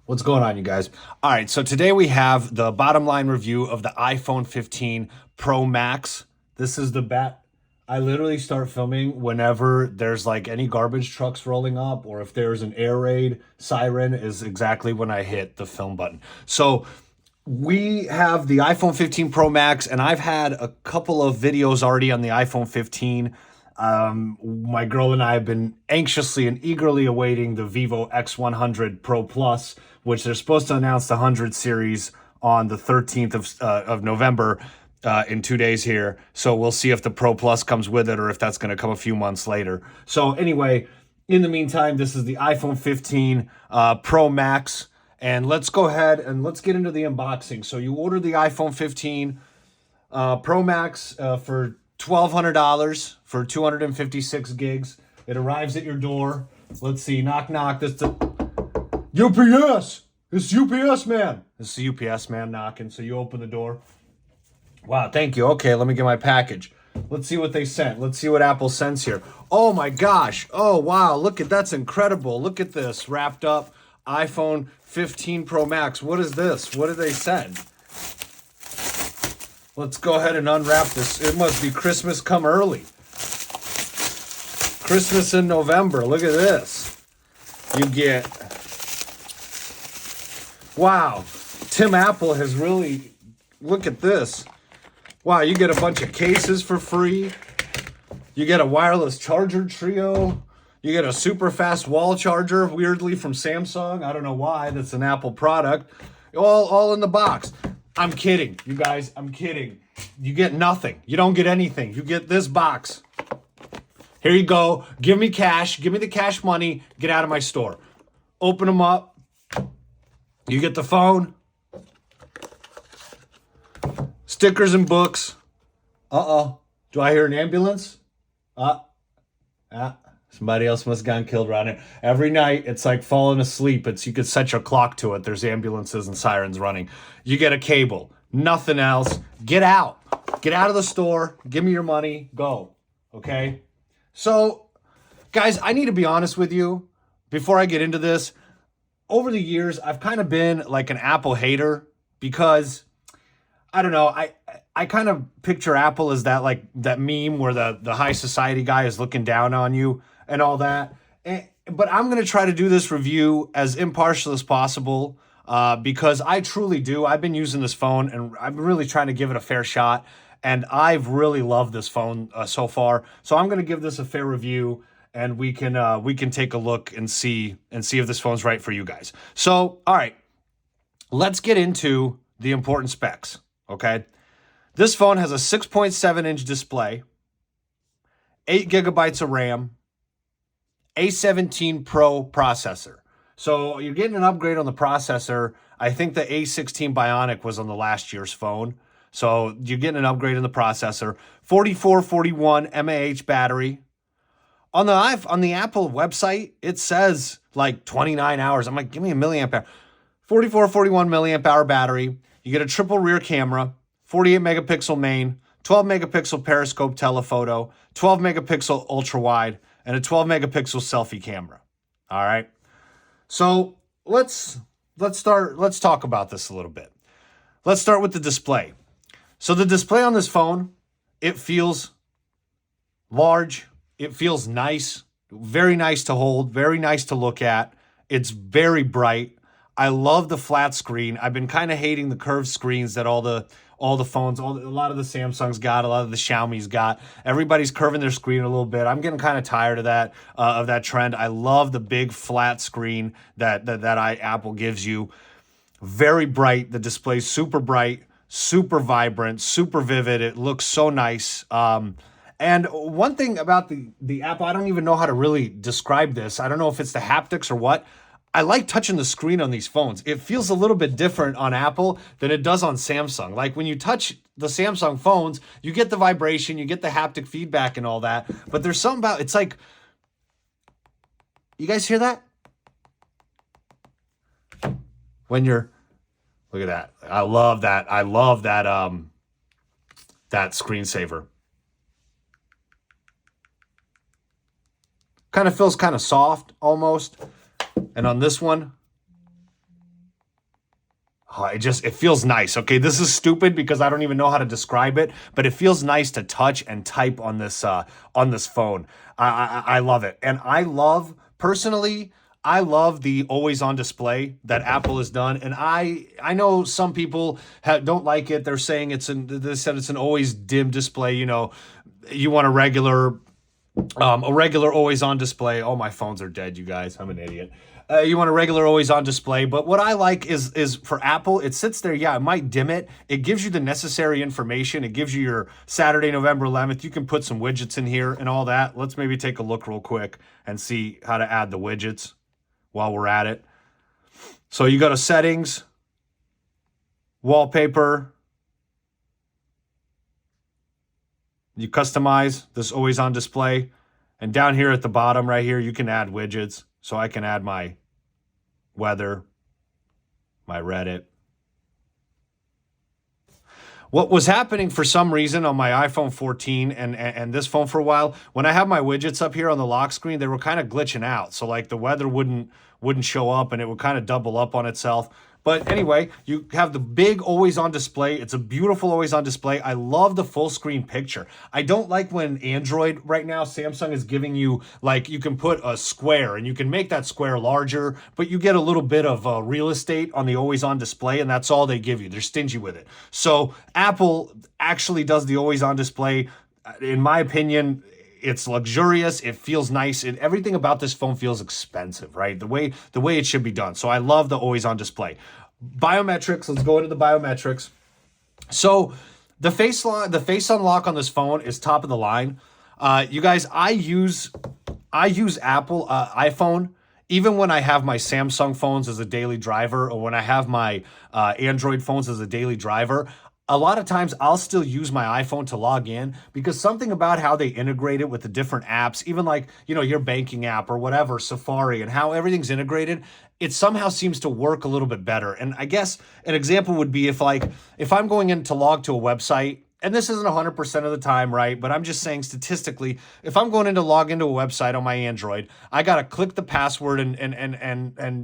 What's going on, you guys? All right, so today we have the bottom line review of the iPhone 15 Pro Max. This is the bat. I literally start filming whenever there's like any garbage trucks rolling up, or if there's an air raid siren, is exactly when I hit the film button. So we have the iPhone 15 Pro Max, and I've had a couple of videos already on the iPhone 15. My girl and I have been anxiously and eagerly awaiting the Vivo X100 Pro Plus, which they're supposed to announce the 100 series on the 13th of November, in 2 days here. So we'll see if the Pro Plus comes with it or if that's going to come a few months later. So anyway, in the meantime, this is the iPhone 15 Pro Max. And let's go ahead and let's get into the unboxing. So you ordered the iPhone 15 Pro Max for $1,200 for 256 gigs. It arrives at your door. Let's see, knock, knock. This the UPS. It's UPS man. It's the UPS man knocking. So you open the door. Wow, thank you. Okay, let me get my package. Let's see what they sent. Let's see what Apple sends here. Oh my gosh. Oh wow, look at that's incredible. Look at this wrapped up iPhone 15 Pro Max. What is this? What did they send? Let's go ahead and unwrap this. It must be Christmas come early. Christmas in November. Look at this. You get... Wow. Tim Apple has really... Look at this. Wow, you get a bunch of cases for free. You get a wireless charger trio. You get a super fast wall charger, weirdly from Samsung. I don't know why. That's an Apple product. All in the box. I'm kidding, you guys. I'm kidding. You get nothing. You don't get anything. You get this box. Here you go. Give me cash. Give me the cash money. Get out of my store. Open them up. You get the phone. Stickers and books. Uh-oh. Do I hear an ambulance? Somebody else must have gotten killed around here. Every night, it's like falling asleep. You could set your clock to it. There's ambulances and sirens running. You get a cable. Nothing else. Get out. Get out of the store. Give me your money. Go. Okay? So, guys, I need to be honest with you before I get into this. Over the years, I've kind of been like an Apple hater because, I don't know, I kind of picture Apple as that meme where the high society guy is looking down on you and all that. But I'm going to try to do this review as impartial as possible because I truly do. I've been using this phone and I'm really trying to give it a fair shot. And I've really loved this phone so far. So I'm going to give this a fair review and we can take a look and see if this phone's right for you guys. So, all right, let's get into the important specs, okay? This phone has a 6.7-inch display, 8 gigabytes of RAM, A17 Pro processor. So you're getting an upgrade on the processor. I think the A16 Bionic was on the last year's phone. So you're getting an upgrade in the processor. 4441 mAh battery. On the Apple website, it says like 29 hours. I'm like, give me a milliamp hour. 4441 milliamp hour battery. You get a triple rear camera, 48 megapixel main, 12 megapixel periscope telephoto, 12 megapixel ultra wide, and a 12 megapixel selfie camera. All right. So let's talk about this a little bit. Let's start with the display. So the display on this phone, it feels large. It feels nice, very nice to hold, very nice to look at. It's very bright. I love the flat screen. I've been kind of hating the curved screens that all the phones, a lot of the Samsungs got, a lot of the Xiaomi's got. Everybody's curving their screen a little bit. I'm getting kind of tired of that trend. I love the big flat screen that Apple gives you. Very bright. The display's super bright, super vibrant, super vivid. It looks so nice. And one thing about the Apple, I don't even know how to really describe this. I don't know if it's the haptics or what. I like touching the screen on these phones. It feels a little bit different on Apple than it does on Samsung. Like when you touch the Samsung phones, you get the vibration, you get the haptic feedback and all that. But there's something about, it's like, you guys hear that? When you're, look at that. I love that. I love that, that screensaver. Kind of feels kind of soft almost. And on this one, Oh, it feels nice. Okay, this is stupid because I don't even know how to describe it, but it feels nice to touch and type on this phone. I love it, and I love personally. I love the always on display that Apple has done, and I know some people don't like it. They're saying they said it's an always dim display. You know, you want a regular always on display. Oh, my phones are dead, you guys. I'm an idiot. You want a regular always on display, but what I like is for Apple, it sits there. Yeah, it might dim it. It gives you the necessary information. It gives you your Saturday, November 11th. You can put some widgets in here and all that. Let's maybe take a look real quick and see how to add the widgets while we're at it. So you go to settings, wallpaper. You customize this always on display. And down here at the bottom right here, you can add widgets. So I can add my weather, my Reddit. What was happening for some reason on my iPhone 14 and this phone for a while, when I have my widgets up here on the lock screen, they were kind of glitching out. So like the weather wouldn't show up and it would kind of double up on itself. But anyway, you have the big always on display. It's a beautiful always on display. I love the full screen picture. I don't like when Android right now, Samsung is giving you like you can put a square and you can make that square larger, but you get a little bit of real estate on the always on display and that's all they give you. They're stingy with it. So Apple actually does the always on display. In my opinion, it's luxurious. It feels nice. Everything about this phone feels expensive, right? The way it should be done. So I love the always on display. Biometrics. Let's go into the biometrics. So the face unlock on this phone is top of the line. You guys, I use Apple iPhone even when I have my Samsung phones as a daily driver, or when I have my Android phones as a daily driver. A lot of times I'll still use my iPhone to log in because something about how they integrate it with the different apps, even like, you know, your banking app or whatever, Safari, and how everything's integrated, it somehow seems to work a little bit better. And I guess an example would be if I'm going in to log to a website, and this isn't 100% of the time, right? But I'm just saying statistically, if I'm going in to log into a website on my Android, I got to click the password and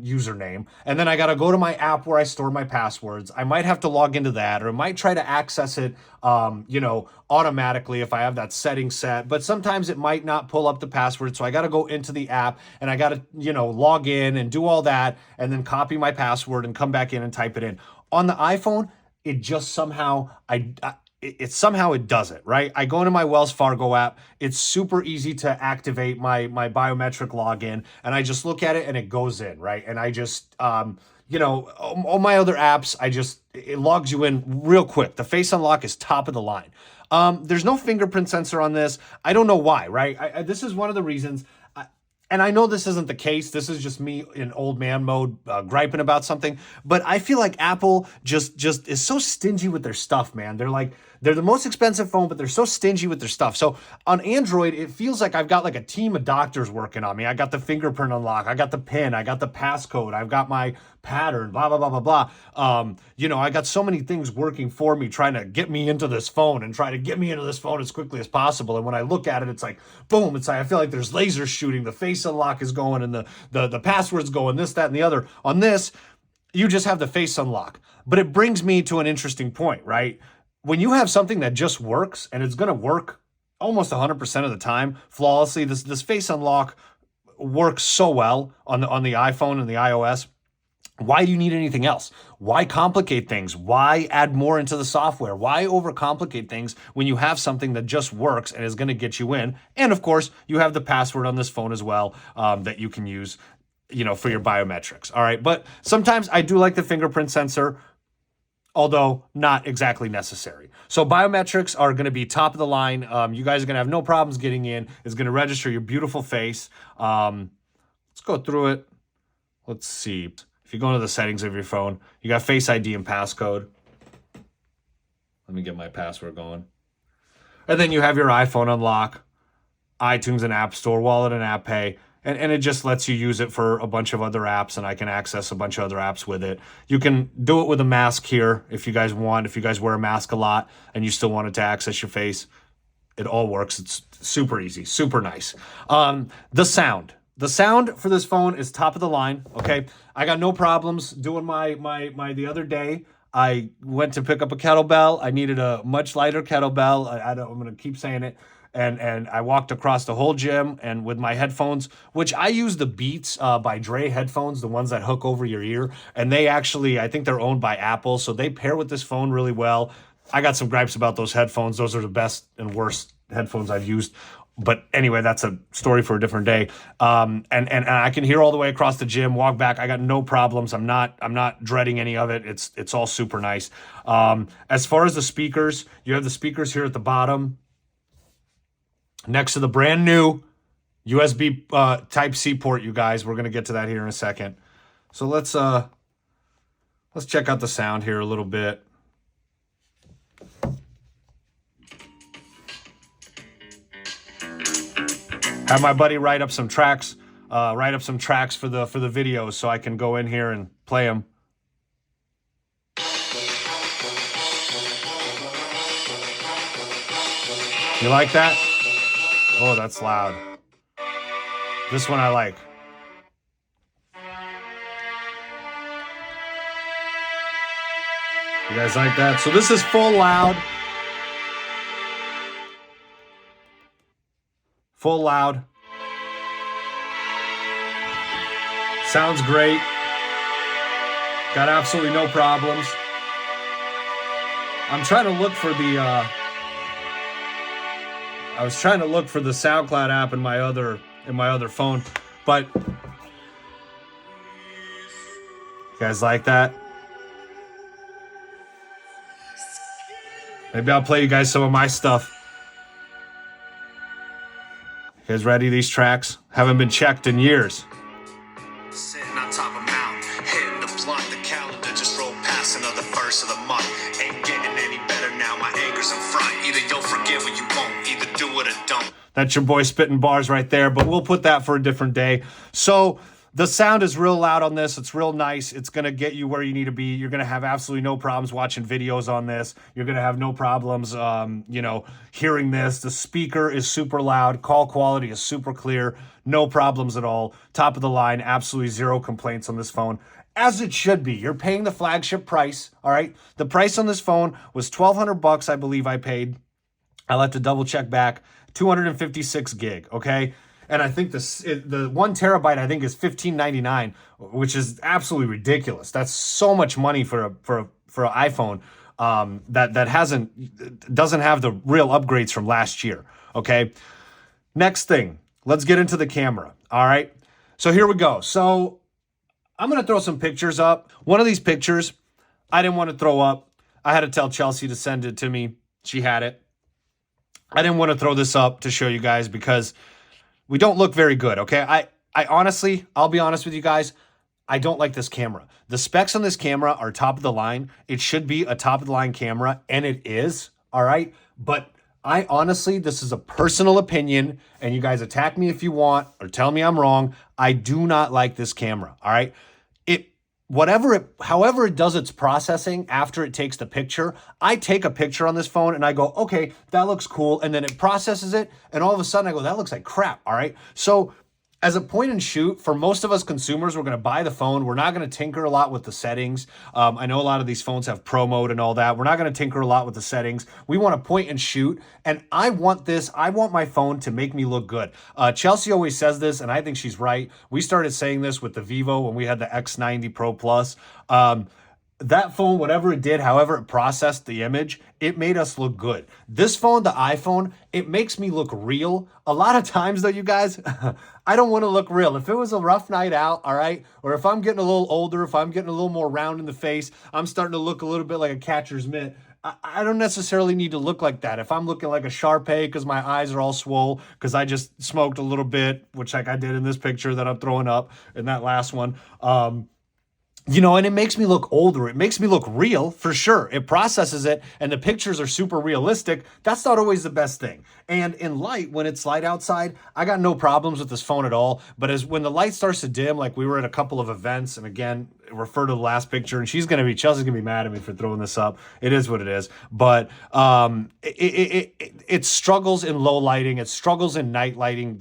username. And then I got to go to my app where I store my passwords. I might have to log into that, or I might try to access it, automatically if I have that setting set. But sometimes it might not pull up the password. So I got to go into the app and I got to, log in and do all that and then copy my password and come back in and type it in. On the iPhone, it just somehow, it does it, right? I go into my Wells Fargo app. It's super easy to activate my biometric login, and I just look at it and it goes in, right? And I just, all my other apps, it logs you in real quick. The face unlock is top of the line. There's no fingerprint sensor on this. I don't know why, right? This is one of the reasons. And I know this isn't the case. This is just me in old man mode griping about something. But I feel like Apple just is so stingy with their stuff, man. They're the most expensive phone, but they're so stingy with their stuff. So on Android, it feels like I've got like a team of doctors working on me. I got the fingerprint unlock. I got the PIN. I got the passcode. I've got my pattern, blah, blah, blah, blah, blah. I got so many things working for me, trying to get me into this phone and try to get me into this phone as quickly as possible. And when I look at it, it's like, boom, it's like, I feel like there's lasers shooting. The face unlock is going and the password's going, this, that, and the other. On this, you just have the face unlock. But it brings me to an interesting point, right? When you have something that just works, and it's going to work almost 100% of the time flawlessly, this face unlock works so well on the iPhone and the iOS. Why do you need anything else? Why complicate things? Why add more into the software? Why overcomplicate things when you have something that just works and is going to get you in? And of course, you have the password on this phone as well that you can use, for your biometrics. All right. But sometimes I do like the fingerprint sensor, although not exactly necessary. So biometrics are going to be top of the line. You guys are going to have no problems getting in. It's going to register your beautiful face. Let's go through it. Let's see. If you go into the settings of your phone, you got Face ID and passcode. Let me get my password going. And then you have your iPhone unlock, iTunes and App Store, Wallet and App Pay. And it just lets you use it for a bunch of other apps, and I can access a bunch of other apps with it. You can do it with a mask here if you guys want. If you guys wear a mask a lot and you still wanted to access your face, it all works. It's super easy, super nice. The sound. the sound for this phone is top of the line. Okay, I got no problems doing my the other day. I went to pick up a kettlebell. I needed a much lighter kettlebell. I'm gonna keep saying it. And I walked across the whole gym and with my headphones, which I use the Beats by Dre headphones, the ones that hook over your ear. And they actually, I think they're owned by Apple, so they pair with this phone really well. I got some gripes about those headphones. Those are the best and worst headphones I've used. But anyway, that's a story for a different day. And I can hear all the way across the gym. Walk back, I got no problems. I'm not dreading any of it. It's all super nice. As far as the speakers, you have the speakers here at the bottom, next to the brand new USB Type-C port. You guys, we're gonna get to that here in a second. So let's check out the sound here a little bit. Have my buddy write up some tracks for the videos so I can go in here and play them. You like that? Oh, that's loud. This one I like. You guys like that? So this is full loud. Full loud. Sounds great. Got absolutely no problems. I'm trying to look for the I was trying to look for the SoundCloud app in my other phone, but you guys like that? Maybe I'll play you guys some of my stuff. You guys ready? These tracks haven't been checked in years. Sitting on top of mountain, hitting the blunt, the calendar just rolled past another first of the month. Ain't getting any better now, my anger's in front. Either you'll forgive or you won't, either do it or don't. That's your boy spitting bars right there, but we'll put that for a different day. So the sound is real loud on this. It's real nice. It's going to get you where you need to be. You're going to have absolutely no problems watching videos on this. You're going to have no problems, hearing this. The speaker is super loud. Call quality is super clear. No problems at all. Top of the line. Absolutely zero complaints on this phone. As it should be. You're paying the flagship price, all right? The price on this phone was $1,200, I believe I paid. I'll have to double check back. 256 gig, okay? And I think the 1 terabyte I think is $15.99, which is absolutely ridiculous. That's so much money for an iPhone that doesn't have the real upgrades from last year. Okay. Next thing, let's get into the camera. All right. So here we go. So I'm gonna throw some pictures up. One of these pictures I didn't want to throw up. I had to tell Chelsea to send it to me. She had it. I didn't want to throw this up to show you guys because we don't look very good, okay? I honestly, I'll be honest with you guys, I don't like this camera. The specs on this camera are top of the line. It should be a top of the line camera, and it is, all right? But I honestly, this is a personal opinion, and you guys attack me if you want or tell me I'm wrong. I do not like this camera, all right? However it does its processing after it takes the picture, I take a picture on this phone and I go, okay, that looks cool. And then it processes it. And all of a sudden I go, that looks like crap. All right. So as a point and shoot, for most of us consumers, we're going to buy the phone. We're not going to tinker a lot with the settings. I know a lot of these phones have pro mode and all that. We're not going to tinker a lot with the settings. We want to point and shoot. And I want my phone to make me look good. Chelsea always says this, and I think she's right. We started saying this with the Vivo when we had the X90 Pro Plus. That phone, whatever it did, however it processed the image, it made us look good. This phone, the iPhone, it makes me look real. A lot of times though, you guys, I don't want to look real. If it was a rough night out, all right, or if I'm getting a little older, if I'm getting a little more round in the face, I'm starting to look a little bit like a catcher's mitt. I don't necessarily need to look like that. If I'm looking like a Shar-Pei because my eyes are all swole because I just smoked a little bit, which like I did in this picture that I'm throwing up in that last one, and it makes me look older. It makes me look real for sure. It processes it and the pictures are super realistic. That's not always the best thing. And in light, when it's light outside, I got no problems with this phone at all. But when the light starts to dim, like we were at a couple of events, and again, refer to the last picture, and Chelsea's going to be mad at me for throwing this up. It is what it is. But it struggles in low lighting. It struggles in night lighting.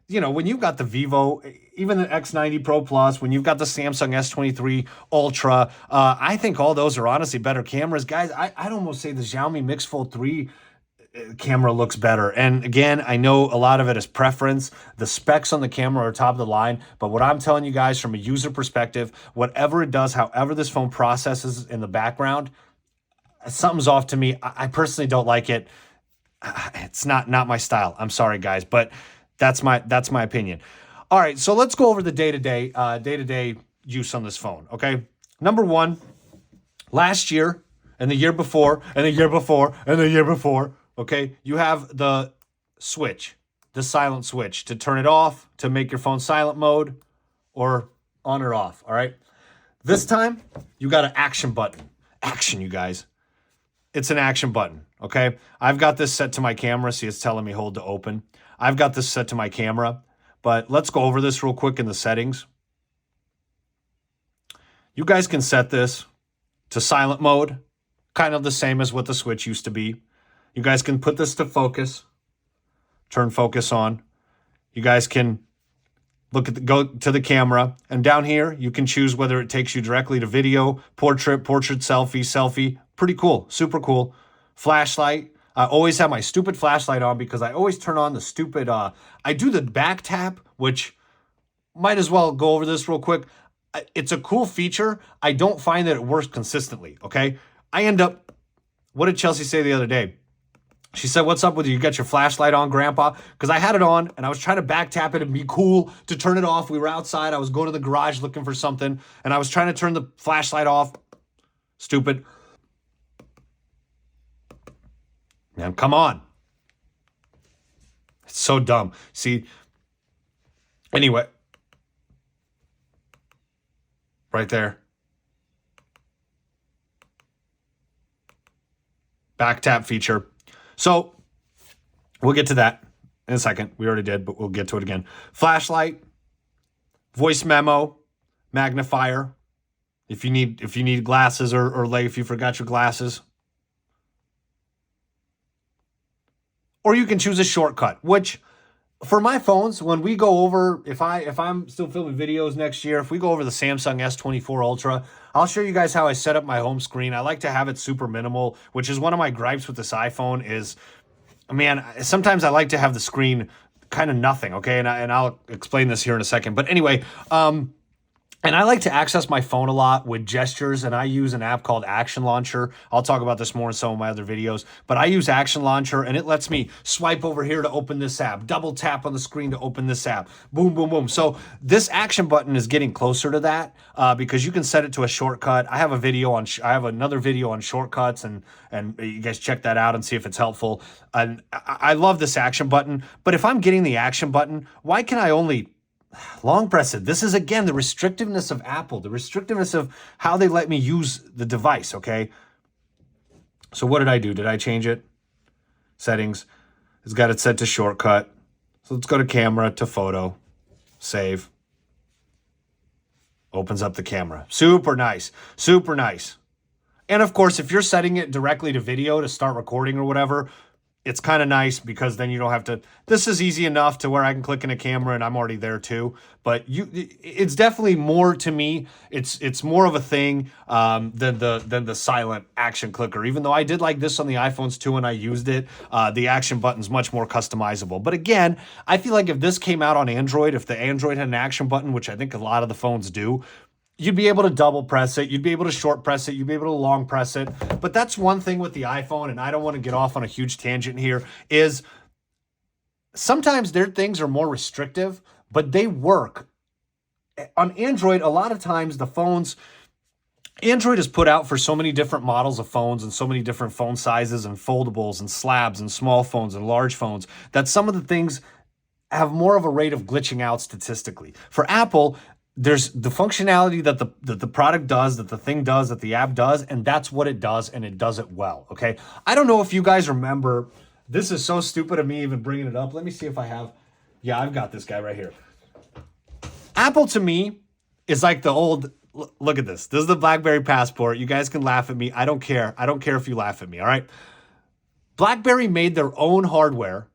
you know, when you've got the Vivo, even the X90 Pro Plus, when you've got the Samsung S23 Ultra, I think all those are honestly better cameras. Guys, I'd almost say the Xiaomi Mix Fold 3 camera looks better. And again, I know a lot of it is preference. The specs on the camera are top of the line, but what I'm telling you guys from a user perspective, whatever it does, however this phone processes in the background, something's off to me. I personally don't like it. It's not my style. I'm sorry, guys, but that's my opinion. All right, so let's go over the day-to-day use on this phone, okay? Number one, last year and the year before and the year before and the year before, okay, you have the switch, the silent switch to turn it off, to make your phone silent mode or on or off, all right? This time, you got an action button. Action, you guys. It's an action button, okay? I've got this set to my camera. See, it's telling me hold to open. I've got this set to my camera, but let's go over this real quick in the settings. You guys can set this to silent mode, kind of the same as what the switch used to be. You guys can put this to focus, turn focus on. You guys can go to the camera, and down here, you can choose whether it takes you directly to video, portrait, selfie. Pretty cool, super cool. Flashlight. I always have my stupid flashlight on because I always turn on the stupid, I do the back tap, which might as well go over this real quick. It's a cool feature. I don't find that it works consistently, okay? I end up, what did Chelsea say the other day? She said, what's up with you? You got your flashlight on, Grandpa? Because I had it on, and I was trying to back tap it and be cool to turn it off. We were outside. I was going to the garage looking for something, and I was trying to turn the flashlight off. Stupid. Man, come on. It's so dumb. See? Anyway. Right there. Back tap feature. So we'll get to that in a second. We already did, but we'll get to it again. Flashlight, voice memo, magnifier. If you need glasses or like if you forgot your glasses. Or you can choose a shortcut, which for my phones, when we go over, if I'm still filming videos next year, if we go over the Samsung S24 Ultra, I'll show you guys how I set up my home screen. I like to have it super minimal, which is one of my gripes with this iPhone is, man, sometimes I like to have the screen kind of nothing, okay? And I'll explain this here in a second. But anyway, and I like to access my phone a lot with gestures, and I use an app called Action Launcher. I'll talk about this more in some of my other videos, but I use Action Launcher, and it lets me swipe over here to open this app, double tap on the screen to open this app, boom, boom, boom. So this action button is getting closer to that because you can set it to a shortcut. I have another video on shortcuts, and you guys check that out and see if it's helpful. And I love this action button, but if I'm getting the action button, why can I only long press it? This is, again, the restrictiveness of Apple, the restrictiveness of how they let me use the device, okay? So what did I do? Did I change it? Settings. It's got it set to shortcut. So let's go to camera, to photo, save. Opens up the camera. Super nice. Super nice. And of course, if you're setting it directly to video to start recording or whatever, it's kind of nice because then you don't have to, this is easy enough to where I can click in a camera and I'm already there too. But it's definitely more, to me, it's more of a thing than the silent action clicker. Even though I did like this on the iPhones too and I used it, the action button's much more customizable. But again, I feel like if this came out on Android, if the Android had an action button, which I think a lot of the phones do, you'd be able to double press it. You'd be able to short press it. You'd be able to long press it. But that's one thing with the iPhone, and I don't want to get off on a huge tangent here, is sometimes their things are more restrictive, but they work. On Android, a lot of times the phones, Android is put out for so many different models of phones and so many different phone sizes and foldables and slabs and small phones and large phones that some of the things have more of a rate of glitching out statistically. For Apple, there's the functionality that the product does, that the thing does, that the app does, and that's what it does, and it does it well, okay? I don't know if you guys remember, this is so stupid of me even bringing it up. Let me see if I have, yeah, I've got this guy right here. Apple, to me, is like the old, look at this. This is the BlackBerry Passport. You guys can laugh at me. I don't care. I don't care if you laugh at me, all right? BlackBerry made their own hardware,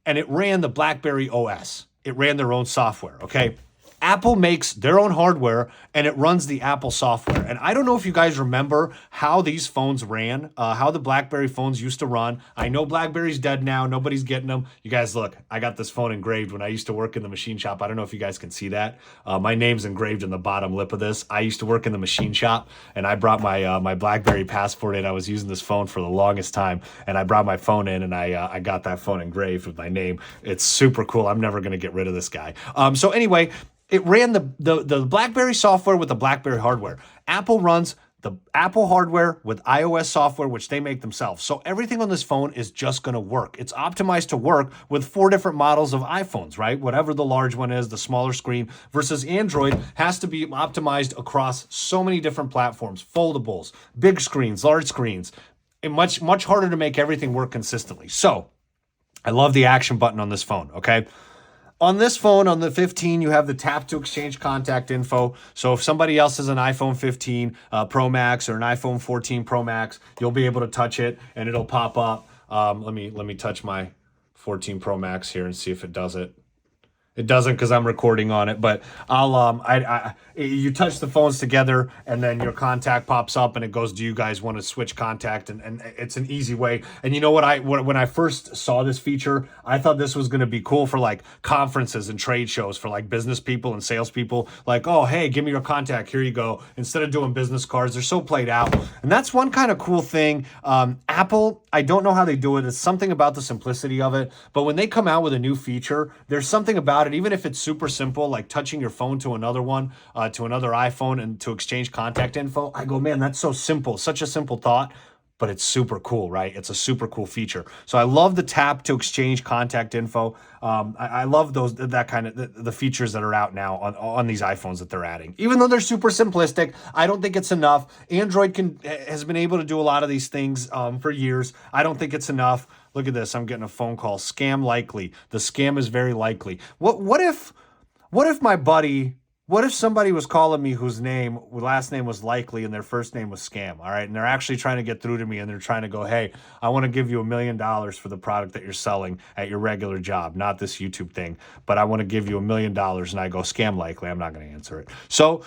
and it ran the BlackBerry OS. it ran their own software, okay? Apple makes their own hardware and it runs the Apple software. And I don't know if you guys remember how these phones ran, how the BlackBerry phones used to run. I know BlackBerry's dead now. Nobody's getting them. You guys, look, I got this phone engraved when I used to work in the machine shop. I don't know if you guys can see that. My name's engraved in the bottom lip of this. I used to work in the machine shop and I brought my my BlackBerry passport in. I was using this phone for the longest time and I brought my phone in and I got that phone engraved with my name. It's super cool. I'm never going to get rid of this guy. So anyway, it ran the BlackBerry software with the BlackBerry hardware. Apple runs the Apple hardware with iOS software, which they make themselves. So everything on this phone is just going to work. It's optimized to work with 4 different models of iPhones, right? Whatever the large one is, the smaller screen, versus Android has to be optimized across so many different platforms, foldables, big screens, large screens, and much harder to make everything work consistently. So I love the action button on this phone, okay? On this phone, on the 15, you have the tap to exchange contact info. So if somebody else has an iPhone 15 Pro Max or an iPhone 14 Pro Max, you'll be able to touch it and it'll pop up. Let me touch my 14 Pro Max here and see if it does it. It doesn't because I'm recording on it, but you touch the phones together and then your contact pops up and it goes, do you guys want to switch contact? And it's an easy way. And you know what, when I first saw this feature, I thought this was going to be cool for like conferences and trade shows for like business people and salespeople. Like, oh, hey, give me your contact. Here you go. Instead of doing business cards, they're so played out. And that's one kind of cool thing. Apple, I don't know how they do it. It's something about the simplicity of it. But when they come out with a new feature, there's something about it, even if it's super simple, like touching your phone to another one, to another iPhone and to exchange contact info. I go, man, that's so simple, such a simple thought, but it's super cool, right? It's a super cool feature. So I love the tap to exchange contact info. I love that kind of the features that are out now on these iPhones that they're adding. Even though they're super simplistic, I don't think it's enough. Android has been able to do a lot of these things for years. I don't think it's enough. Look at this. I'm getting a phone call. Scam likely. The scam is very likely. What if my buddy, what if somebody was calling me whose last name was Likely and their first name was Scam, all right? And they're actually trying to get through to me and they're trying to go, hey, I want to give you $1 million for the product that you're selling at your regular job, not this YouTube thing, but I want to give you $1 million. And I go, Scam Likely. I'm not going to answer it. So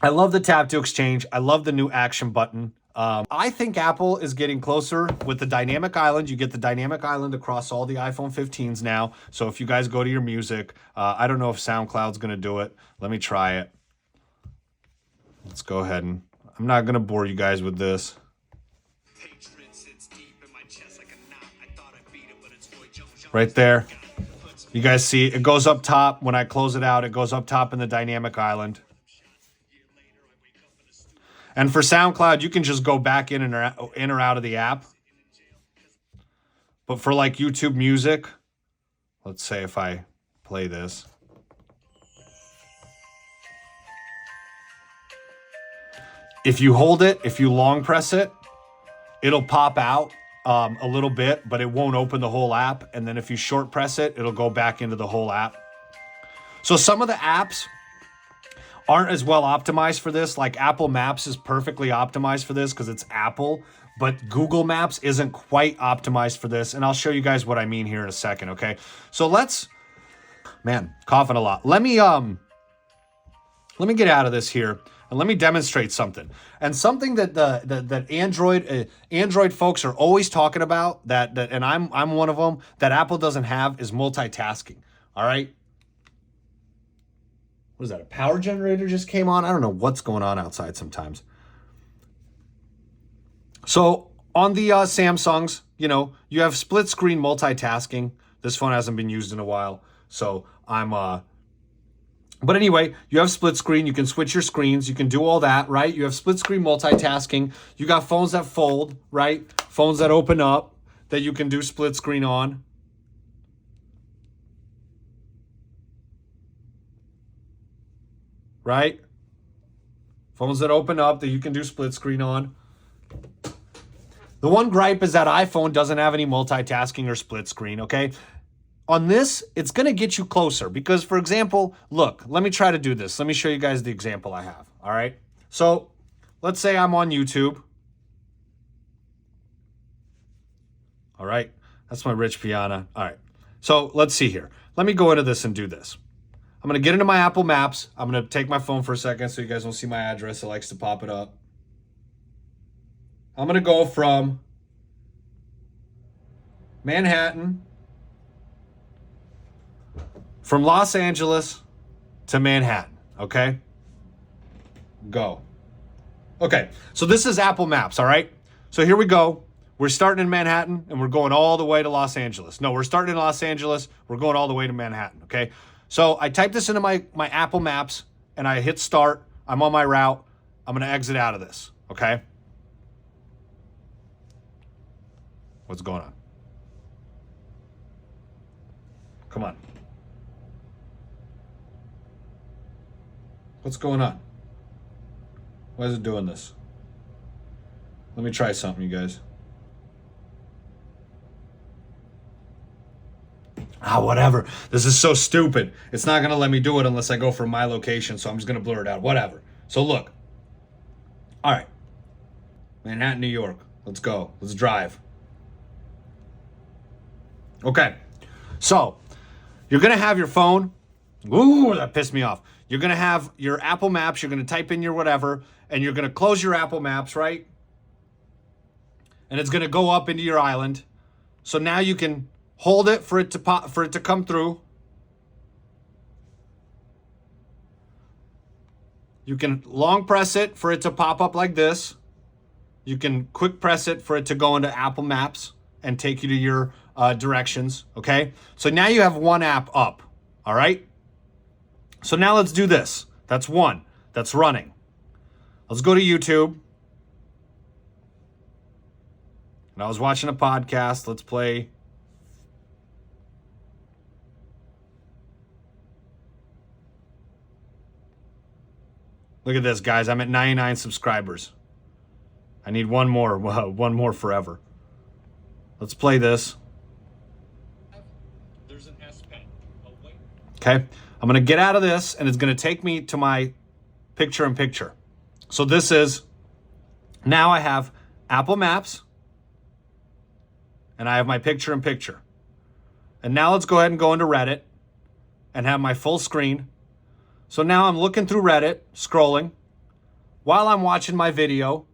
I love the tap to exchange. I love the new action button. I think Apple is getting closer with the dynamic island. You get the dynamic island across all the iPhone 15s now. So if you guys go to your music, I don't know if SoundCloud's going to do it. Let me try it. Let's go ahead and I'm not going to bore you guys with this. Right there. You guys see it goes up top. When I close it out, it goes up top in the dynamic island. And for SoundCloud, you can just go back in or out of the app. But for like YouTube Music, let's say if I play this. If you hold it, if you long press it, it'll pop out a little bit, but it won't open the whole app. And then if you short press it, it'll go back into the whole app. So some of the apps aren't as well optimized for this. Like Apple Maps is perfectly optimized for this because it's Apple, but Google Maps isn't quite optimized for this. And I'll show you guys what I mean here in a second, okay? So coughing a lot. Let me get out of this here and let me demonstrate something. And something that Android folks are always talking about and I'm one of them, that Apple doesn't have is multitasking. All right? What is that? A power generator just came on? I don't know what's going on outside sometimes. So on the Samsungs, you have split screen multitasking. This phone hasn't been used in a while. So but anyway, you have split screen. You can switch your screens. You can do all that, right? You have split screen multitasking. You got phones that fold, right? Phones that open up that you can do split screen on. Right? Phones that open up that you can do split screen on. The one gripe is that iPhone doesn't have any multitasking or split screen, okay? On this, it's going to get you closer because, for example, look, let me try to do this. Let me show you guys the example I have, all right? So let's say I'm on YouTube. All right? That's my Rich Piana. All right. So let's see here. let me go into this and do this. I'm going to get into my Apple Maps. I'm going to take my phone for a second so you guys don't see my address. It likes to pop it up. I'm going to go from Manhattan, from Los Angeles to Manhattan, okay? Go. Okay, so this is Apple Maps, all right? So here we go. We're starting in Manhattan, and we're going all the way to Los Angeles. No, we're starting in Los Angeles. We're going all the way to Manhattan, okay? So I type this into my Apple Maps, and I hit start. I'm on my route. I'm going to exit out of this, okay? What's going on? Come on. What's going on? Why is it doing this? Let me try something, you guys. Whatever. This is so stupid. It's not going to let me do it unless I go from my location, so I'm just going to blur it out. Whatever. So look. All right. Manhattan, New York. Let's go. Let's drive. Okay. So, you're going to have your phone. Ooh, that pissed me off. You're going to have your Apple Maps. You're going to type in your whatever, and you're going to close your Apple Maps, right? And it's going to go up into your island. So now you can hold it for it to pop, for it to come through. You can long press it for it to pop up like this. You can quick press it for it to go into Apple Maps and take you to your directions, okay? So now you have one app up, all right? So now let's do this. That's one. That's running. Let's go to YouTube. And I was watching a podcast. Let's play. Look at this, guys. I'm at 99 subscribers. I need one more. One more forever. Let's play this. There's an S Pen. Oh, wait. Okay. I'm going to get out of this, and it's going to take me to my picture-in-picture. So this is, now I have Apple Maps, and I have my picture-in-picture. And now let's go ahead and go into Reddit and have my full screen. So now I'm looking through Reddit, scrolling, while I'm watching my video,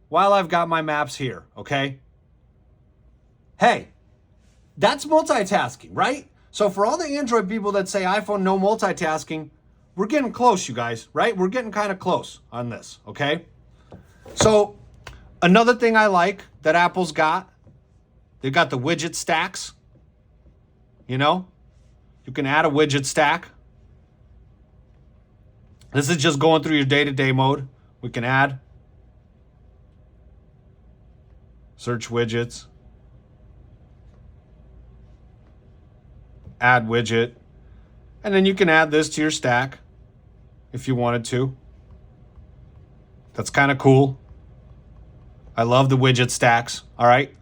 while I've got my maps here, okay? Hey, that's multitasking, right? So for all the Android people that say iPhone no multitasking, we're getting close, you guys, right? We're getting kind of close on this, okay? So another thing I like that Apple's got, they've got the widget stacks. You know, you can add a widget stack. This is just going through your day-to-day mode. We can add search widgets, add widget, and then you can add this to your stack if you wanted to. That's kind of cool. I love the widget stacks, all right?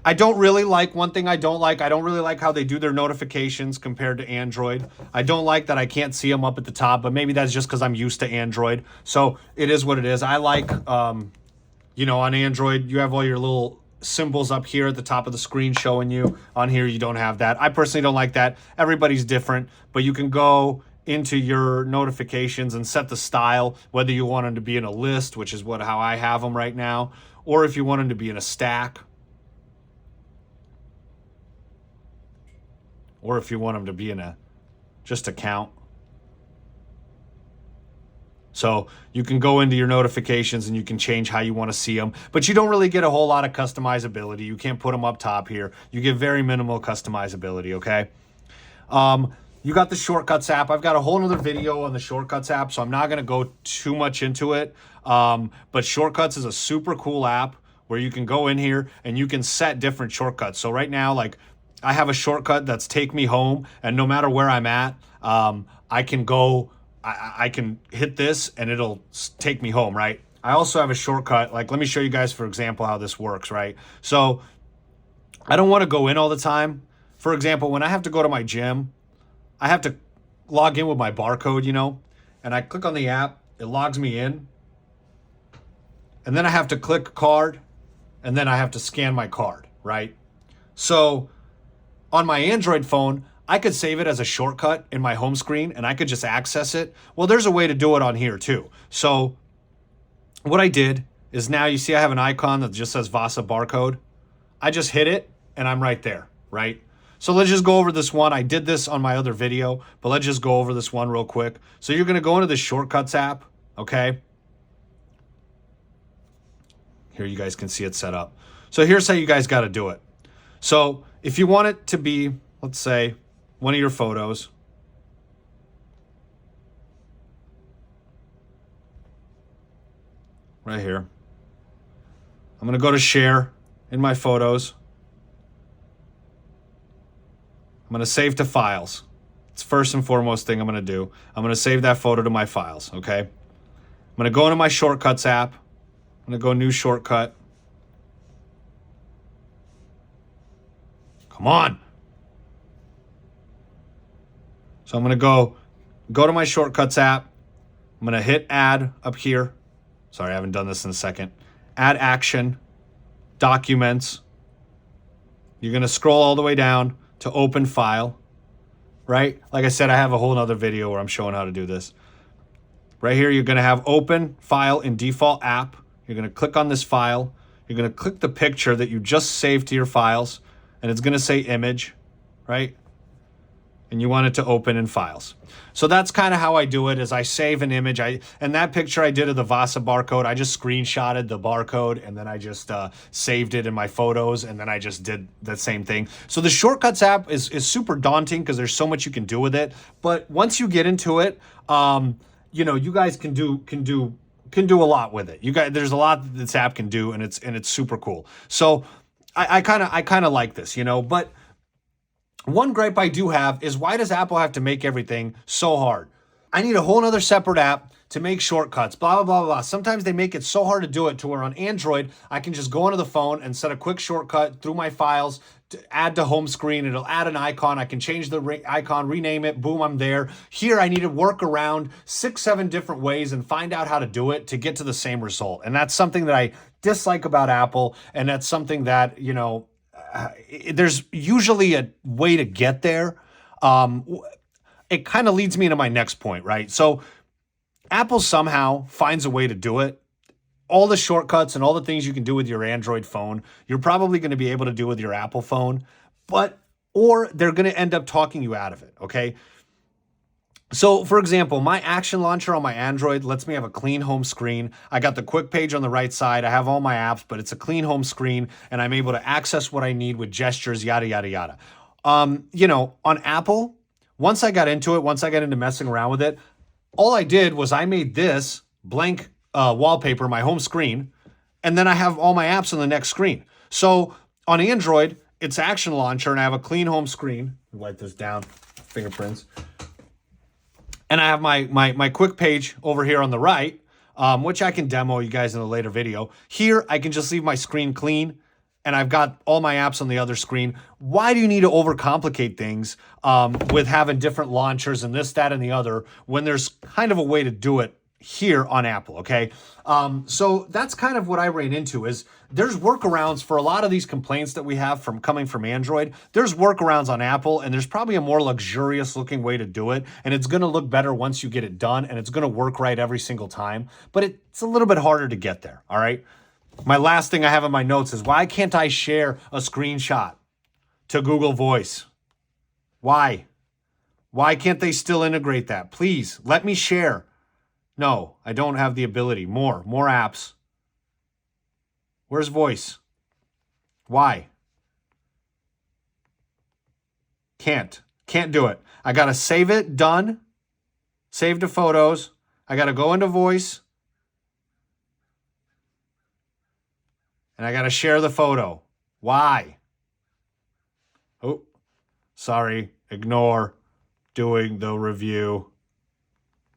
I don't really like, one thing I don't really like how they do their notifications compared to Android. I don't like that I can't see them up at the top, but maybe that's just because I'm used to Android. So it is what it is. I like, you know, on Android, you have all your little symbols up here at the top of the screen showing you. On here, you don't have that. I personally don't like that. Everybody's different, but you can go into your notifications and set the style, whether you want them to be in a list, which is how I have them right now, or if you want them to be in a stack, or if you want them to be in just a count. So you can go into your notifications and you can change how you want to see them, but you don't really get a whole lot of customizability. You can't put them up top here. You get very minimal customizability, okay? You got the Shortcuts app. I've got a whole other video on the Shortcuts app, so I'm not going to go too much into it. But Shortcuts is a super cool app where you can go in here and you can set different shortcuts. So right now, like, I have a shortcut that's take me home, and no matter where I'm at, I can go, I can hit this and it'll take me home, right? I also have a shortcut, like, let me show you guys, for example, how this works, right? So I don't want to go in all the time. For example, when I have to go to my gym, I have to log in with my barcode, you know, and I click on the app, it logs me in, and then I have to click card, and then I have to scan my card, right? So on my Android phone, I could save it as a shortcut in my home screen and I could just access it. Well, there's a way to do it on here too. So what I did is now you see I have an icon that just says Vasa barcode. I just hit it and I'm right there, right? So let's just go over this one. I did this on my other video, but let's just go over this one real quick. So you're going to go into the Shortcuts app, okay? Here you guys can see it set up. So here's how you guys got to do it. So if you want it to be, let's say, one of your photos, right here. I'm going to go to share in my photos. I'm going to save to files. It's first and foremost thing I'm going to do. I'm going to save that photo to my files, okay? I'm going to go into my Shortcuts app. I'm going to go new shortcut. Come on. So I'm going to go to my Shortcuts app. I'm going to hit add up here. Sorry, I haven't done this in a second. Add action, documents. You're going to scroll all the way down to open file, right? Like I said, I have a whole nother video where I'm showing how to do this. Right here, you're going to have open file in default app. You're going to click on this file. You're going to click the picture that you just saved to your files, and it's going to say image, right? And you want it to open in files. So that's kind of how I do it, is I save an image. And that picture I did of the Vasa barcode, I just screenshotted the barcode and then I just saved it in my photos, and then I just did the same thing. So the Shortcuts app is super daunting because there's so much you can do with it. But once you get into it, you know, you guys can do a lot with it. You guys, there's a lot that this app can do, and it's super cool. So I kind of like this, you know, but one gripe I do have is, why does Apple have to make everything so hard? I need a whole nother separate app to make shortcuts, blah, blah, blah, blah. Sometimes they make it so hard to do it to where on Android, I can just go into the phone and set a quick shortcut through my files to add to home screen. It'll add an icon. I can change the icon, rename it. Boom, I'm there. Here, I need to work around 6, 7 different ways and find out how to do it to get to the same result. And that's something that I dislike about Apple. And that's something that, you know, there's usually a way to get there. It kind of leads me into my next point, right? So Apple somehow finds a way to do it. All the shortcuts and all the things you can do with your Android phone, you're probably going to be able to do with your Apple phone, or they're going to end up talking you out of it, okay? So, for example, my action launcher on my Android lets me have a clean home screen. I got the quick page on the right side. I have all my apps, but it's a clean home screen, and I'm able to access what I need with gestures, yada, yada, yada. You know, on Apple, once I got into it, once I got into messing around with it, all I did was I made this blank wallpaper, my home screen, and then I have all my apps on the next screen. So on Android, it's Action Launcher, and I have a clean home screen. Wipe this down, fingerprints. And I have my quick page over here on the right, which I can demo you guys in a later video. Here, I can just leave my screen clean, and I've got all my apps on the other screen. Why do you need to overcomplicate things with having different launchers and this, that, and the other when there's kind of a way to do it here on Apple, okay? So that's kind of what I ran into, is there's workarounds for a lot of these complaints that we have from coming from Android. There's workarounds on Apple, and there's probably a more luxurious looking way to do it, and it's going to look better once you get it done, and it's going to work right every single time, but it's a little bit harder to get there, all right? My last thing I have in my notes is, why can't I share a screenshot to Google Voice? Why? Why can't they still integrate that? Please, let me share. No, I don't have the ability. More apps. Where's voice? Why? Can't do it. I got to save it, done. Save to photos. I got to go into voice. And I got to share the photo. Why? Oh, sorry. Ignore doing the review.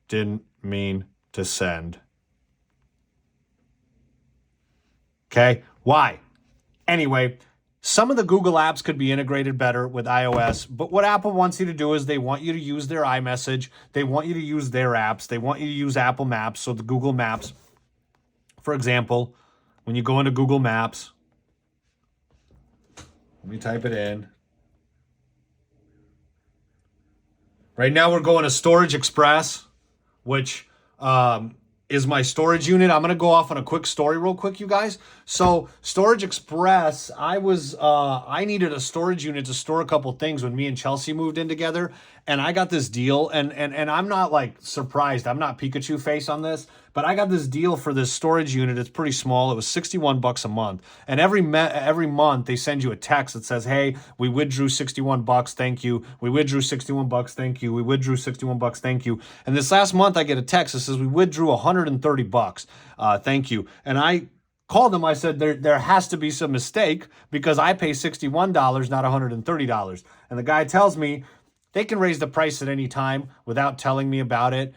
Didn't mean to send. Okay, why? Anyway, some of the Google apps could be integrated better with iOS, but what Apple wants you to do is they want you to use their iMessage, they want you to use their apps, they want you to use Apple Maps, so the Google Maps. For example, when you go into Google Maps, let me type it in. Right now we're going to Storage Express, which is my storage unit. I'm going to go off on a quick story real quick, you guys. So Storage Express, I needed a storage unit to store a couple things when me and Chelsea moved in together. And I got this deal, and I'm not like surprised. I'm not Pikachu face on this, but I got this deal for this storage unit. It's pretty small. It was $61 a month. And every month they send you a text that says, "Hey, we withdrew $61. Thank you. We withdrew $61. Thank you. We withdrew $61. Thank you." And this last month I get a text that says, "We withdrew $130. Thank you." And I called them. I said, there has to be some mistake because I pay $61, not $130. And the guy tells me they can raise the price at any time without telling me about it,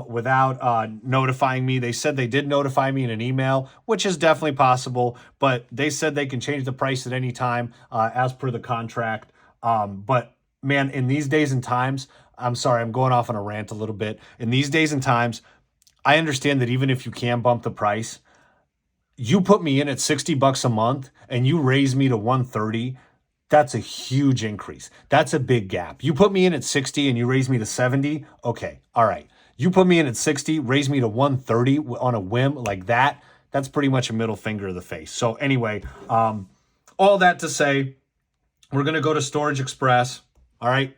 without notifying me. They said they did notify me in an email, which is definitely possible, but they said they can change the price at any time as per the contract. But man, in these days and times, I'm sorry, I'm going off on a rant a little bit. In these days and times, I understand that even if you can bump the price, you put me in at $60 a month and you raise me to 130. That's a huge increase. That's a big gap. You put me in at 60 and you raise me to 70. Okay. All right. You put me in at 60, raise me to 130 on a whim like that. That's pretty much a middle finger of the face. So anyway, all that to say, we're going to go to Storage Express. All right.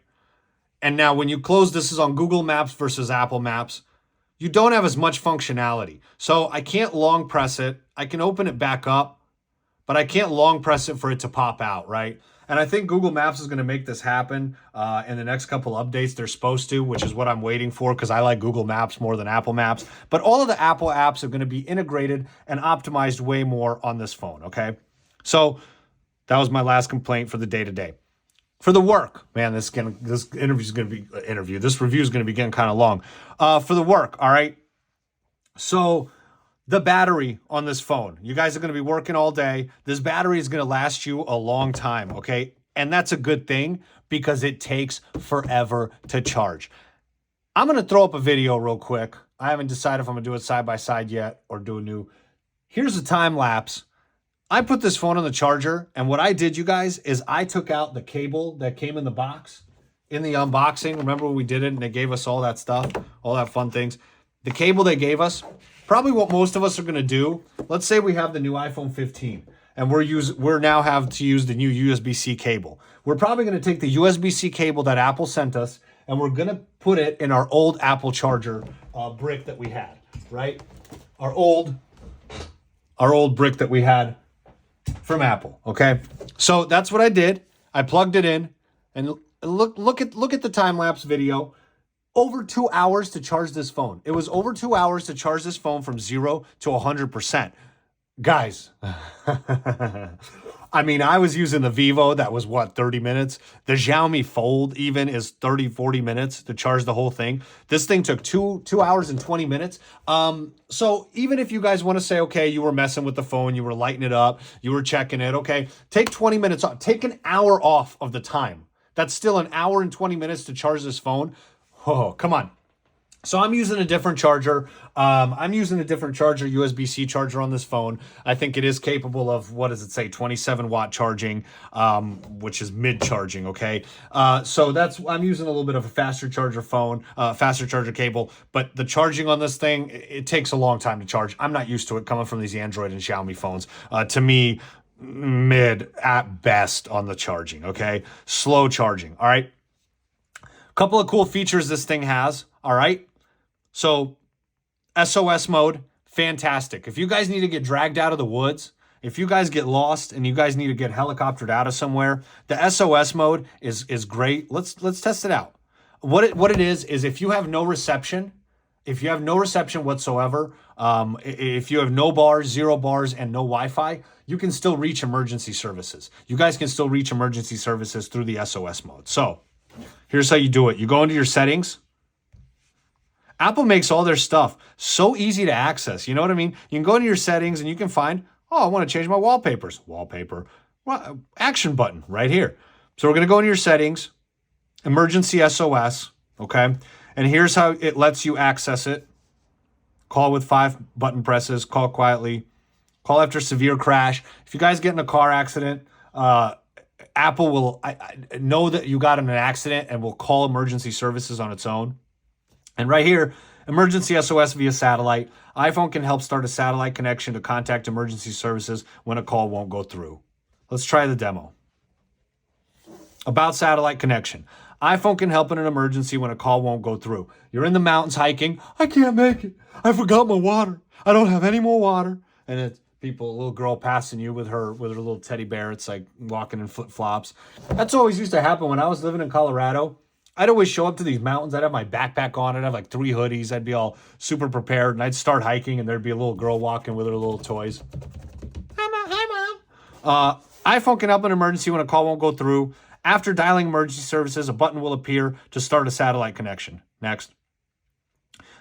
And now when you close, this is on Google Maps versus Apple Maps. You don't have as much functionality. So I can't long press it. I can open it back up, but I can't long press it for it to pop out, right? And I think Google Maps is going to make this happen in the next couple updates. They're supposed to, which is what I'm waiting for because I like Google Maps more than Apple Maps. But all of the Apple apps are going to be integrated and optimized way more on this phone, okay? So that was my last complaint for the day-to-day. For the work, man, this review is going to be getting kind of long. For the work, all right? So the battery on this phone, you guys are going to be working all day. This battery is going to last you a long time, okay? And that's a good thing because it takes forever to charge. I'm going to throw up a video real quick. I haven't decided if I'm going to do it side by side yet or do a new. Here's a time lapse. I put this phone on the charger, and what I did, you guys, is I took out the cable that came in the box in the unboxing. Remember when we did it and they gave us all that stuff, all that fun things? The cable they gave us, probably what most of us are going to do. Let's say we have the new iPhone 15 and we're now have to use the new USB-C cable. We're probably going to take the USB-C cable that Apple sent us and we're going to put it in our old Apple charger brick that we had, right? Our old brick that we had from Apple, okay? So that's what I did. I plugged it in and look at the time-lapse video. Over 2 hours to charge this phone. It was over 2 hours to charge this phone from 0 to 100%. Guys, I mean, I was using the Vivo. That was, 30 minutes? The Xiaomi Fold even is 30, 40 minutes to charge the whole thing. This thing took 2 hours and 20 minutes. So even if you guys want to say, okay, you were messing with the phone, you were lighting it up, you were checking it, okay, take 20 minutes off. Take an hour off of the time. That's still an hour and 20 minutes to charge this phone. Oh, come on. So I'm using a different charger. USB-C charger on this phone. I think it is capable of, 27 watt charging, which is mid charging. Okay. So I'm using a little bit of a faster charger cable, but the charging on this thing, it takes a long time to charge. I'm not used to it coming from these Android and Xiaomi phones. To me, mid at best on the charging. Okay. Slow charging. All right. Couple of cool features this thing has, all right? So SOS mode, fantastic. If you guys need to get dragged out of the woods, if you guys get lost and you guys need to get helicoptered out of somewhere, the SOS mode is great. Let's test it out. What it is if you have no reception, whatsoever, if you have no bars, 0 bars, and no Wi-Fi, you can still reach emergency services. You guys can still reach emergency services through the SOS mode. So here's how you do it. You go into your settings. Apple makes all their stuff so easy to access. You know what I mean? You can go into your settings and you can find, I want to change my wallpapers. Wallpaper. Action button right here. So we're going to go into your settings, emergency SOS, okay? And here's how it lets you access it. Call with 5 button presses, call quietly, call after severe crash. If you guys get in a car accident, Apple will know that you got in an accident and will call emergency services on its own. And right here, emergency SOS via satellite. iPhone can help start a satellite connection to contact emergency services when a call won't go through. Let's try the demo. About satellite connection. iPhone can help in an emergency when a call won't go through. You're in the mountains hiking. I can't make it. I forgot my water. I don't have any more water. And it's people, a little girl passing you with her little teddy bear. It's like walking in flip-flops. That's always used to happen when I was living in Colorado. I'd always show up to these mountains. I'd have my backpack on. I'd have like 3 hoodies. I'd be all super prepared. And I'd start hiking, and there'd be a little girl walking with her little toys. Hi, Mom. iPhone can help in an emergency when a call won't go through. After dialing emergency services, a button will appear to start a satellite connection. Next.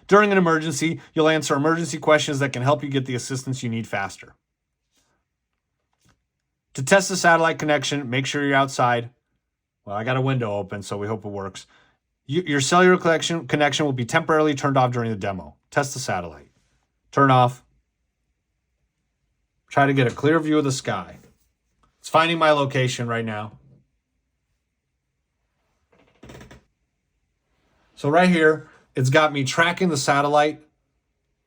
During an emergency, you'll answer emergency questions that can help you get the assistance you need faster. To test the satellite connection, make sure you're outside. Well, I got a window open, so we hope it works. Your cellular connection will be temporarily turned off during the demo. Test the satellite. Turn off. Try to get a clear view of the sky. It's finding my location right now. So right here, it's got me tracking the satellite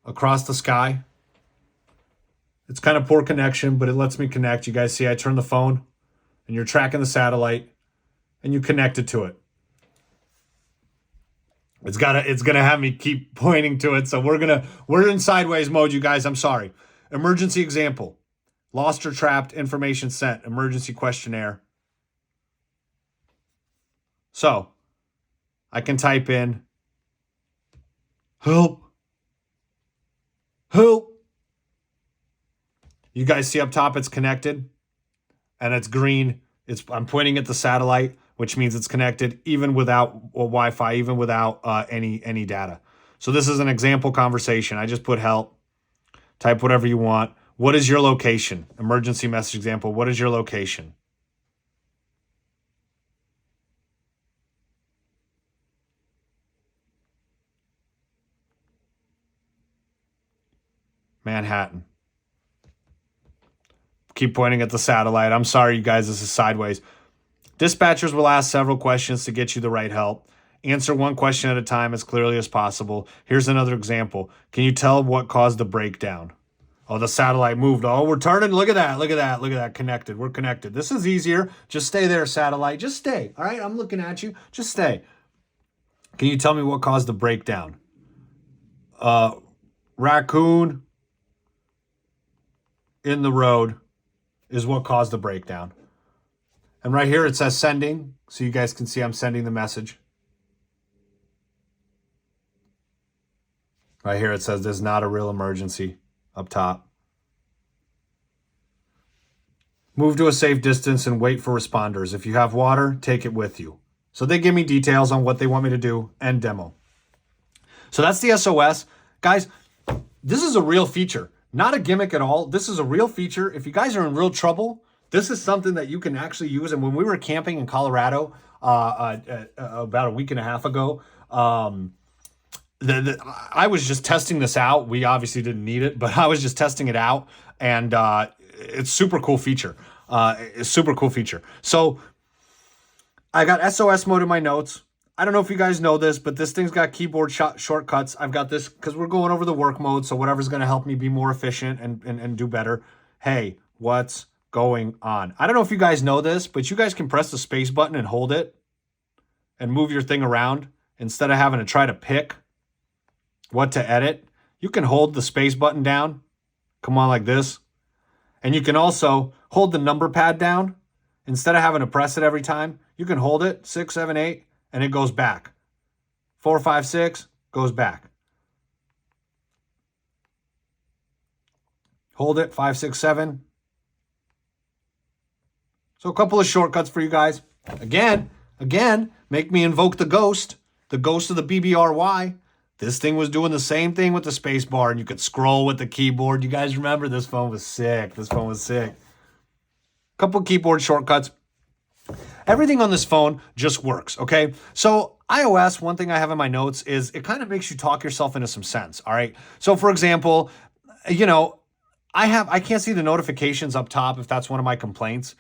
across the sky. It's kind of poor connection, but it lets me connect. You guys see I turn the phone and you're tracking the satellite and you connect it to it. It's gonna have me keep pointing to it. So we're in sideways mode, you guys. I'm sorry. Emergency example. Lost or trapped, information sent, emergency questionnaire. So I can type in help. Help. You guys see up top it's connected and it's green. I'm pointing at the satellite, which means it's connected even without Wi-Fi, even without any data. So this is an example conversation. I just put help. Type whatever you want. What is your location? Emergency message example. What is your location? Manhattan. Keep pointing at the satellite. I'm sorry, you guys, this is sideways. Dispatchers will ask several questions to get you the right help. Answer one question at a time as clearly as possible. Here's another example. Can you tell what caused the breakdown? Oh, the satellite moved. Oh, we're turning. Look at that. Look at that. Look at that. Connected. We're connected. This is easier. Just stay there, satellite. Just stay. All right, I'm looking at you. Just stay. Can you tell me what caused the breakdown? Raccoon in the road is what caused the breakdown. And right here it says sending, so you guys can see I'm sending the message. Right here it says there's not a real emergency up top. Move to a safe distance and wait for responders. If you have water, take it with you. So they give me details on what they want me to do and demo. So that's the SOS. Guys, this is a real feature. Not a gimmick at all. This is a real feature. If you guys are in real trouble, this is something that you can actually use. And when we were camping in Colorado about a week and a half ago, I was just testing this out. We obviously didn't need it, but I was just testing it out. And it's super cool feature. It's super cool feature. So I got SOS mode in my notes. I don't know if you guys know this, but this thing's got keyboard shortcuts. I've got this because we're going over the work mode, so whatever's going to help me be more efficient and do better. Hey, what's going on? I don't know if you guys know this, but you guys can press the space button and hold it and move your thing around instead of having to try to pick what to edit. You can hold the space button down, come on like this, and you can also hold the number pad down instead of having to press it every time. You can hold it 6, 7, 8. And it goes back. 4, 5, 6 goes back. Hold it, 5, 6, 7. So a couple of shortcuts for you guys. Again, make me invoke the ghost of the BBRY. This thing was doing the same thing with the space bar, and you could scroll with the keyboard. You guys remember this phone was sick. Couple keyboard shortcuts. Everything on this phone just works, okay? So iOS, one thing I have in my notes is it kind of makes you talk yourself into some sense, all right? So for example, I can't see the notifications up top if that's one of my complaints.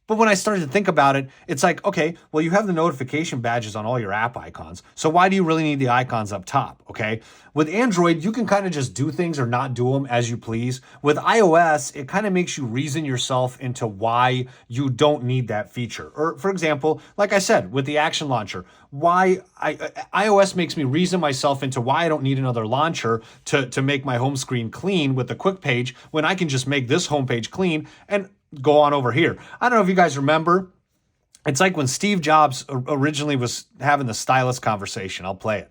But when I started to think about it, it's like, okay, well, you have the notification badges on all your app icons. So why do you really need the icons up top? Okay. With Android, you can kind of just do things or not do them as you please. With iOS, it kind of makes you reason yourself into why you don't need that feature. Or for example, like I said, with the action launcher, iOS makes me reason myself into why I don't need another launcher to make my home screen clean with the quick page when I can just make this homepage clean and go on over here. I don't know if you guys remember. It's like when Steve Jobs originally was having the stylus conversation. I'll play it.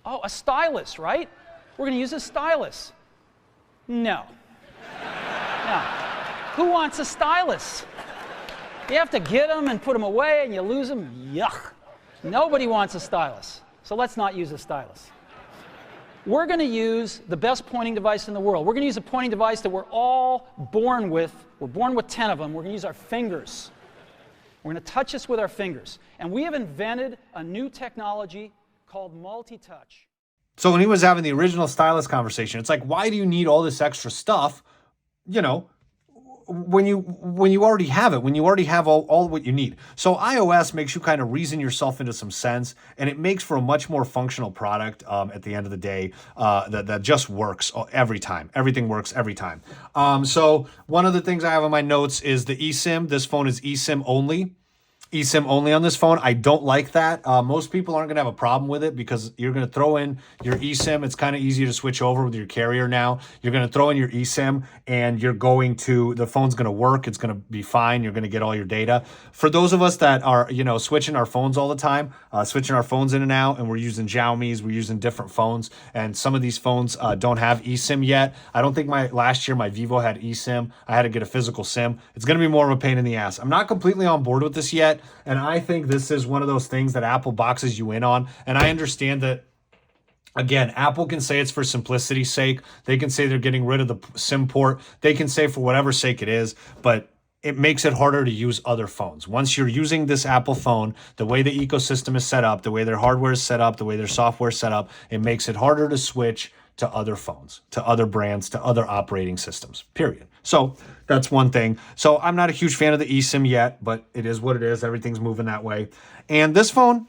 Oh, a stylus, right? We're going to use a stylus. No. No. Who wants a stylus? You have to get them and put them away and you lose them. Yuck. Nobody wants a stylus. So let's not use a stylus. We're going to use the best pointing device in the world. We're going to use a pointing device that we're all born with. We're born with 10 of them. We're going to use our fingers. We're going to touch this with our fingers. And we have invented a new technology called multi-touch. So when he was having the original stylus conversation, it's like, why do you need all this extra stuff, when you already have it, when you already have all what you need? So iOS makes you kind of reason yourself into some sense, and it makes for a much more functional product at the end of the day that just works every time. Everything works every time. So one of the things I have on my notes is the eSIM. This phone is eSIM only. eSIM only on this phone. I don't like that. Most people aren't going to have a problem with it because you're going to throw in your eSIM. It's kind of easy to switch over with your carrier now. You're going to throw in your eSIM and the phone's going to work. It's going to be fine. You're going to get all your data. For those of us that are, switching our phones all the time, switching our phones in and out, and we're using Xiaomi's, we're using different phones, and some of these phones don't have eSIM yet. I don't think last year my Vivo had eSIM. I had to get a physical SIM. It's going to be more of a pain in the ass. I'm not completely on board with this yet. And I think this is one of those things that Apple boxes you in on. And I understand that, again, Apple can say it's for simplicity's sake. They can say they're getting rid of the SIM port. They can say for whatever sake it is, but it makes it harder to use other phones. Once you're using this Apple phone, the way the ecosystem is set up, the way their hardware is set up, the way their software is set up, it makes it harder to switch to other phones, to other brands, to other operating systems, period. So that's one thing. So I'm not a huge fan of the eSIM yet, but it is what it is. Everything's moving that way. And this phone,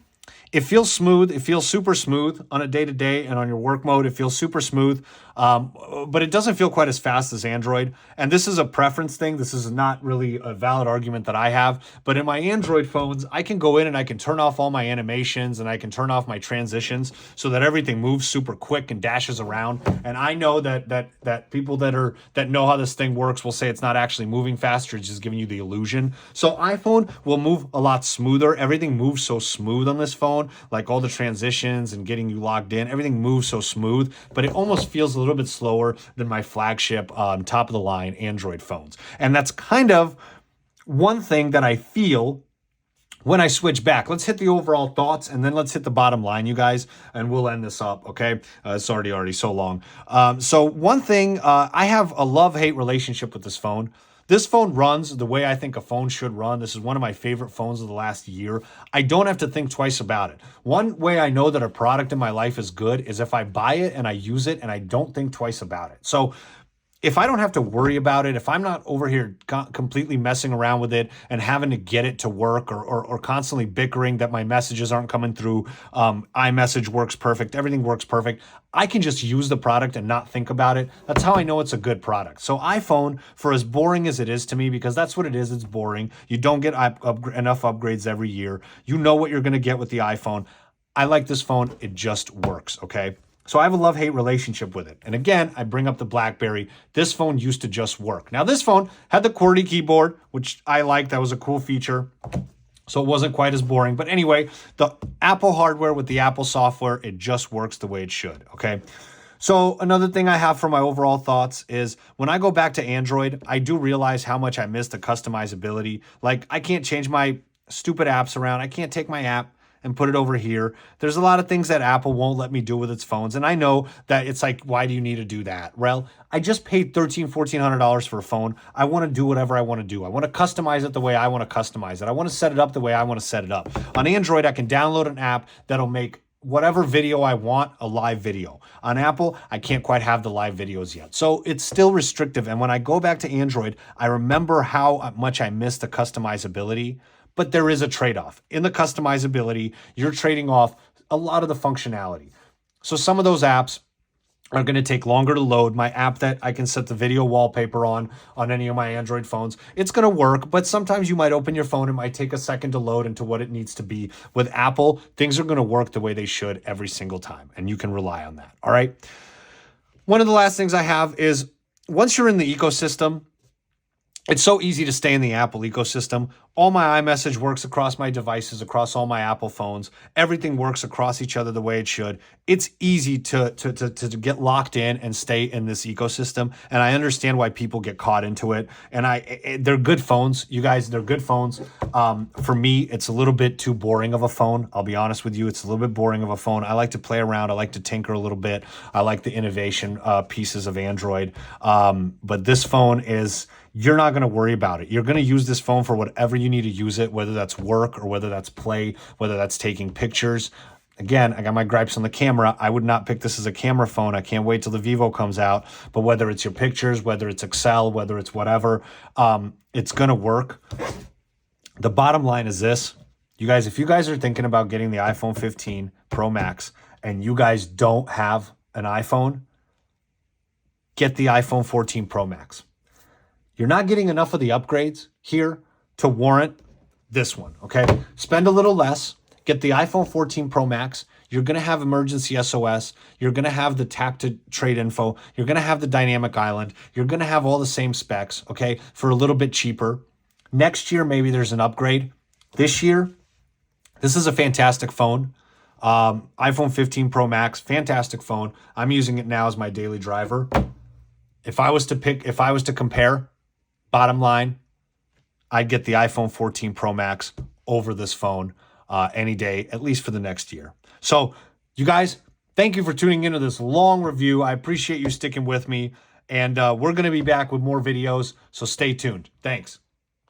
it feels smooth. It feels super smooth on a day-to-day, and on your work mode, it feels super smooth. But it doesn't feel quite as fast as Android. And this is a preference thing. This is not really a valid argument that I have. But in my Android phones, I can go in and I can turn off all my animations and I can turn off my transitions so that everything moves super quick and dashes around. And I know that people that know how this thing works will say it's not actually moving faster. It's just giving you the illusion. So iPhone will move a lot smoother. Everything moves so smooth on this phone, like all the transitions and getting you logged in. Everything moves so smooth, but it almost feels a little bit slower than my flagship top of the line Android phones. And that's kind of one thing that I feel when I switch back. Let's hit the overall thoughts and then let's hit the bottom line, you guys, and we'll end this up, okay? It's already so long. So one thing, I have a love-hate relationship with this phone. This phone runs the way I think a phone should run. This is one of my favorite phones of the last year. I don't have to think twice about it. One way I know that a product in my life is good is if I buy it and I use it and I don't think twice about it. So if I don't have to worry about it, if I'm not over here completely messing around with it and having to get it to work or constantly bickering that my messages aren't coming through, iMessage works perfect, everything works perfect, I can just use the product and not think about it. That's how I know it's a good product. So iPhone, for as boring as it is to me, because that's what it is, it's boring. You don't get enough upgrades every year. You know what you're going to get with the iPhone. I like this phone. It just works, okay? So I have a love-hate relationship with it. And again, I bring up the BlackBerry. This phone used to just work. Now, this phone had the QWERTY keyboard, which I liked. That was a cool feature. So it wasn't quite as boring. But anyway, the Apple hardware with the Apple software, it just works the way it should, okay? So another thing I have for my overall thoughts is when I go back to Android, I do realize how much I miss the customizability. Like, I can't change my stupid apps around. I can't take my app and put it over here. There's a lot of things that Apple won't let me do with its phones. And I know that it's like, why do you need to do that? Well, I just paid $1,300, $1,400 for a phone. I want to do whatever I want to do. I want to customize it the way I want to customize it. I want to set it up the way I want to set it up. On Android, I can download an app that'll make whatever video I want, a live video. On Apple, I can't quite have the live videos yet. So it's still restrictive. And when I go back to Android, I remember how much I miss the customizability, but there is a trade-off. In the customizability, you're trading off a lot of the functionality. So some of those apps are going to take longer to load. My app that I can set the video wallpaper on any of my Android phones, it's going to work, but sometimes you might open your phone, it might take a second to load into what it needs to be. With Apple, things are going to work the way they should every single time, and you can rely on that. All right. One of the last things I have is once you're in the ecosystem, it's so easy to stay in the Apple ecosystem. All my iMessage works across my devices, across all my Apple phones. Everything works across each other the way it should. It's easy to get locked in and stay in this ecosystem. And I understand why people get caught into it. And they're good phones. You guys, they're good phones. For me, it's a little bit too boring of a phone. I'll be honest with you. It's a little bit boring of a phone. I like to play around. I like to tinker a little bit. I like the innovation pieces of Android. But this phone is... You're not going to worry about it. You're going to use this phone for whatever you need to use it, whether that's work or whether that's play, whether that's taking pictures. Again, I got my gripes on the camera. I would not pick this as a camera phone. I can't wait till the Vivo comes out. But whether it's your pictures, whether it's Excel, whether it's whatever, it's going to work. The bottom line is this. You guys, if you guys are thinking about getting the iPhone 15 Pro Max and you guys don't have an iPhone, get the iPhone 14 Pro Max. You're not getting enough of the upgrades here to warrant this one, okay? Spend a little less, get the iPhone 14 Pro Max. You're going to have emergency SOS. You're going to have the tap to trade info. You're going to have the dynamic island. You're going to have all the same specs, okay, for a little bit cheaper. Next year, maybe there's an upgrade. This year, this is a fantastic phone. iPhone 15 Pro Max, fantastic phone. I'm using it now as my daily driver. If I was to compare, bottom line, I'd get the iPhone 14 Pro Max over this phone any day, at least for the next year. So, you guys, thank you for tuning into this long review. I appreciate you sticking with me, and we're going to be back with more videos, so stay tuned. Thanks.